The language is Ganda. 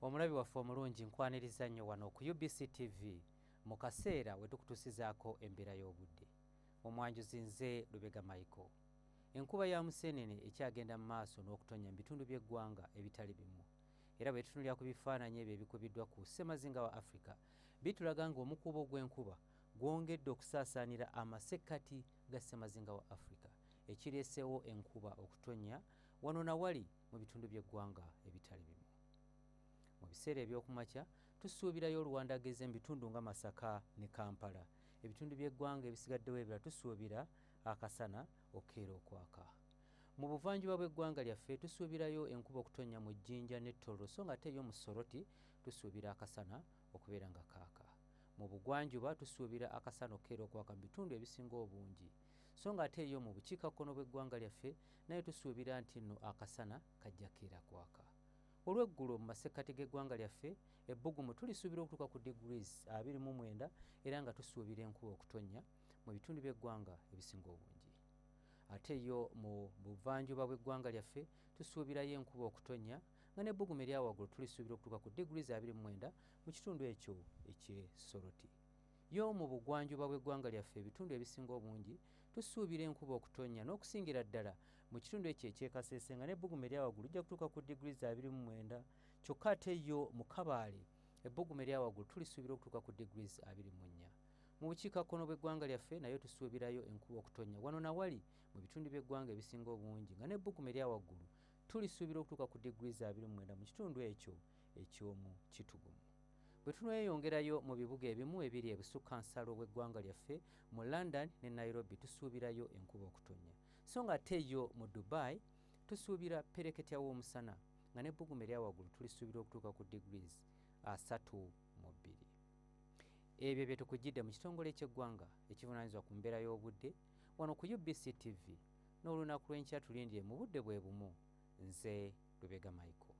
Omulabi waffe omulungi nkwaniriza nnyo wano ku UBC TV mu kaseera we tukutuusizaako embeera y'obudde. Omwanjuzi nze Lubega Micheal. Enkuba ya museenene ekyagenda mu maaso n'okutonya mu bitundu by'eggwanga ebitali bimu. Era bwe tutunulira ku bifaananyi ebyo ebikubiddwa ku ssemazinga wa Africa, bitulaga ng'omukuubo gw'enkuba gwongedde okusaasaanira amasekkati ga ssemazinga wa Africa, ekireeseewo enkuba okutonya wano na wali mu bitundu by'eggwanga ebitali bimu. Mu biseera eby'okumakya tusuubirayo oluwandagezi mu bitundu nga Masaka ne Kampala. Ebitundu by'eggwanga ebisigaddewo ebirala tusuubira akasana okeera okwaka. Mu buvanjuba bw'eggwanga lyaffe tusuubirayo enkuba okutonya mu Jjinja ne Tororo, so nga ate yo mu Soroti tusuubira akasana okubeera nga kaaka. Mu bugwanjuba tusuubira akasana okeera okwaka mu bitundu ebisinga obungi, so nga ate yo mu bukiikakkono bw'eggwanga lyaffe naye tusuubira nti nno akasana kajja keera kwaka. Olw'eggulo mu masekkati g'eggwanga lyaffe ebbugumu tulisuubira okutuuka ku degrees 29 era nga tusuubira enkuba okutonya mu bitundu by'eggwanga ebisinga obungi. Ate yo mu buvanjuba bw'eggwanga lyaffe tusuubirayo enkuba okutonya nga n'ebbugumu erya waggulu tulisuubira okutuuka ku degrees 29 mu kitundu ekyo eky'e Soroti. Yo mu bugwanjuba bw'eggwanga lyaffe ebitundu ebisinga obungi tusuubira enkuba okutonya n'okusingira ddala mu kitundu ekyo eky'e Kasese nga n'ebbugumu erya waggulu lijja kutuuka ku degrees 29, kyokka ate yo mu Kabaale ebbugumu erya waggulu tulisuubira okutuuka ku degrees 24. Mu bukiikakkono bw'eggwanga lyaffe nayo tusuubirayo enkuba okutonya wano na wali mu bitundu by'eggwanga ebisinga obungi nga n'ebbugumu erya waggulu tulisuubira okutuuka ku degrees 29 mu kitundu ekyo eky'omu Kitugumu. Bwe tunweyongerayo mu bibuga ebimu ebiri ebusukkansalo bw'eggwanga lyaffe mu London ne Nairobi tusuubirayo enkuba okutonya, so nga ate yo mu Dubai tusuubira pereketya w'omusana nga n'ebbugumu erya waggulu tulisuubira okutuuka ku degrees 32. Ebyo bye tukujjidde mu kitongole ky'eggwanga ekivunaanyizibwa ku mbeera y'obudde wano ku UBC TV n'olunaku lw'enkya tulindire mu budde bwe bumu. Nze Lubega Micheal.